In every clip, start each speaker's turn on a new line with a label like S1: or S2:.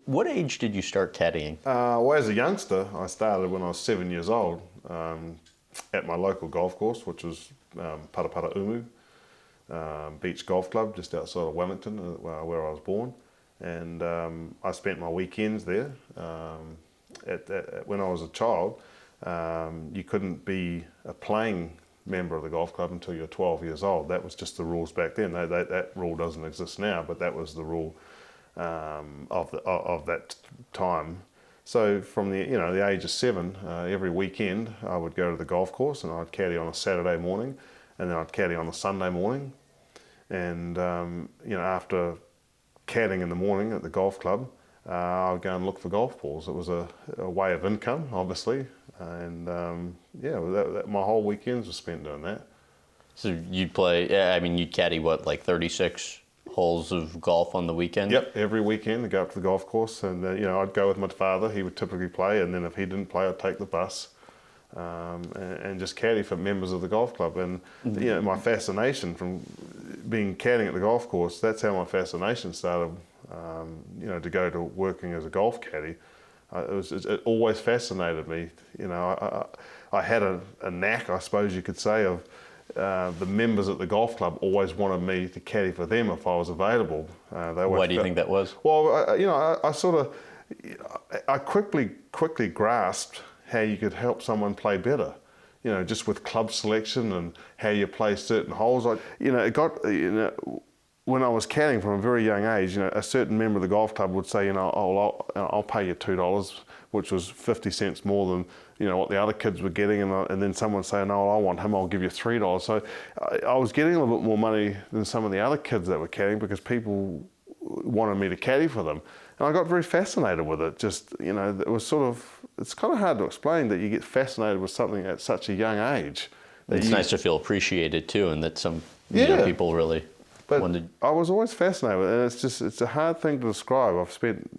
S1: What age did you start caddying?
S2: Well, as a youngster, I started when I was 7 years old at my local golf course, which was Parapara Umu Beach Golf Club, just outside of Wellington, where I was born. And I spent my weekends there. When I was a child, you couldn't be a playing member of the golf club until you're 12 years old. That was just the rules back then. That rule doesn't exist now, but that was the rule of that time. So from the age of 7, every weekend I would go to the golf course and I'd caddy on a Saturday morning, and then I'd caddy on a Sunday morning. And after caddying in the morning at the golf club, I would go and look for golf balls. It was a way of income, obviously, and my whole weekends were spent doing that.
S1: So you'd you'd caddy what, like 36 holes of golf on the weekend?
S2: Yep, every weekend I'd go up to the golf course, and I'd go with my father. He would typically play, and then if he didn't play, I'd take the bus and just caddy for members of the golf club. And my fascination from being caddying at the golf course, that's how my fascination started. To go to working as a golf caddy, it always fascinated me. I had a knack, I suppose you could say, of the members at the golf club always wanted me to caddy for them if I was available.
S1: Why do you think that was?
S2: Well, I quickly grasped how you could help someone play better. Just with club selection and how you play certain holes. When I was caddying from a very young age, a certain member of the golf club would say, I'll pay you $2, which was 50 cents more than what the other kids were getting, and then someone would say, no, I want him, I'll give you $3. So I was getting a little bit more money than some of the other kids that were caddying because people wanted me to caddy for them. And I got very fascinated with it. It was it's kind of hard to explain that you get fascinated with something at such a young age.
S1: It's nice to feel appreciated too, and that some people really...
S2: But I was always fascinated with it, and it's a hard thing to describe. I've spent,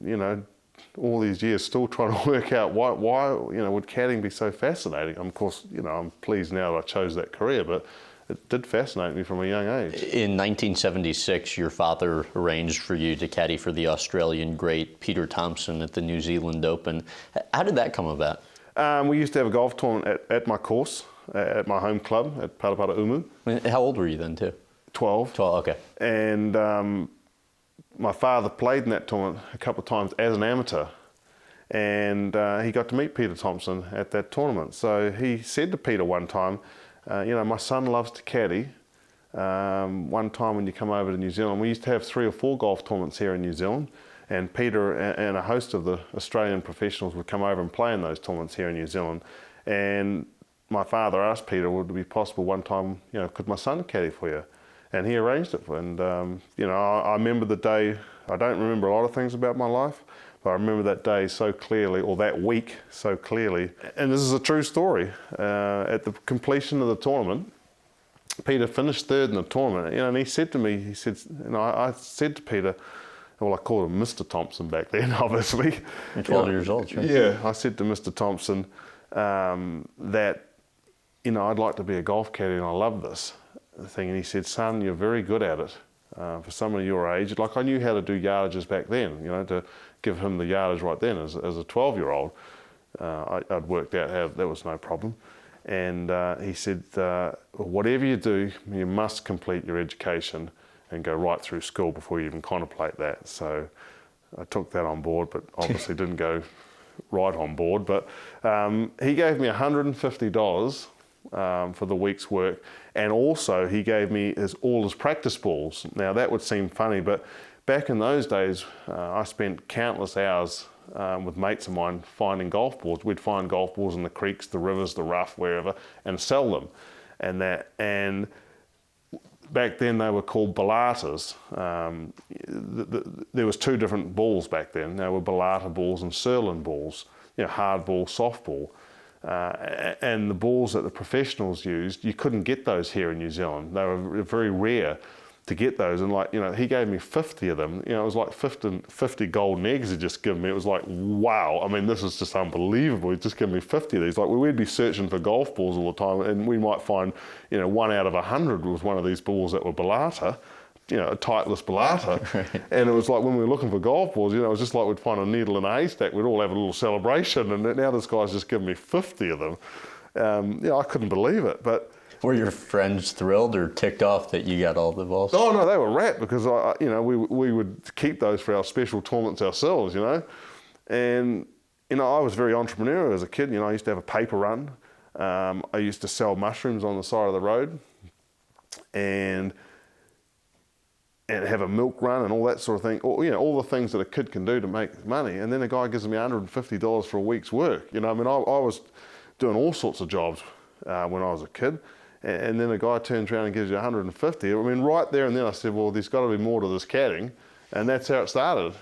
S2: all these years still trying to work out why would caddying be so fascinating? Of course, I'm pleased now that I chose that career, but it did fascinate me from a young age.
S1: In 1976, your father arranged for you to caddy for the Australian great Peter Thomson at the New Zealand Open. How did that come about?
S2: We used to have a golf tournament at my course, at my home club at Parapara Umu.
S1: How old were you then too?
S2: 12.
S1: 12, okay.
S2: And my father played in that tournament a couple of times as an amateur, and he got to meet Peter Thomson at that tournament. So he said to Peter one time, my son loves to caddy. One time when you come over to New Zealand, we used to have 3 or 4 golf tournaments here in New Zealand, and Peter and a host of the Australian professionals would come over and play in those tournaments here in New Zealand. And my father asked Peter, would it be possible one time, could my son caddy for you? And he arranged it. And, I remember the day. I don't remember a lot of things about my life, but I remember that day so clearly, or that week so clearly. And this is a true story. At the completion of the tournament, Peter finished 3rd in the tournament, and he said to me, I said to Peter, well, I called him Mr. Thomson back then, obviously.
S1: You're 12 years old, right?
S2: Yeah, I said to Mr. Thomson that, I'd like to be a golf caddy and I love this thing. And he said, son, you're very good at it. For someone of your age, like I knew how to do yardages back then, to give him the yardage right then as a 12-year-old. I'd worked out how that was no problem. And he said, whatever you do, you must complete your education and go right through school before you even contemplate that. So I took that on board, but obviously didn't go right on board. But he gave me $150 for the week's work, and also he gave me all his practice balls. Now that would seem funny, but back in those days, I spent countless hours with mates of mine finding golf balls. We'd find golf balls in the creeks, the rivers, the rough, wherever, and sell them. And back then they were called ballatas. There was 2 different balls back then. There were ballata balls and sirloin balls, hard ball, soft ball. And the balls that the professionals used, you couldn't get those here in New Zealand. They were very rare to get those. And he gave me 50 of them. It was like 50 golden eggs he'd just given me. It was like, wow. I mean, this is just unbelievable. He'd just given me 50 of these. Like, we'd be searching for golf balls all the time, and we might find, 1 out of 100 was one of these balls that were ballata. a titleist balata.
S1: Right.
S2: And it was like when we were looking for golf balls, it was just like we'd find a needle in a haystack. We'd all have a little celebration, and now this guy's just given me 50 of them. I couldn't believe it. But
S1: were your friends thrilled or ticked off that you got all the balls?
S2: oh no, they were rapt, because we would keep those for our special tournaments ourselves, And I was very entrepreneurial as a kid. I used to have a paper run. I used to sell mushrooms on the side of the road, and have a milk run and all that sort of thing. All the things that a kid can do to make money. And then a guy gives me $150 for a week's work. I was doing all sorts of jobs when I was a kid. And then a guy turns around and gives you 150. Right there and then I said, well, there's got to be more to this caddying. And that's how it started.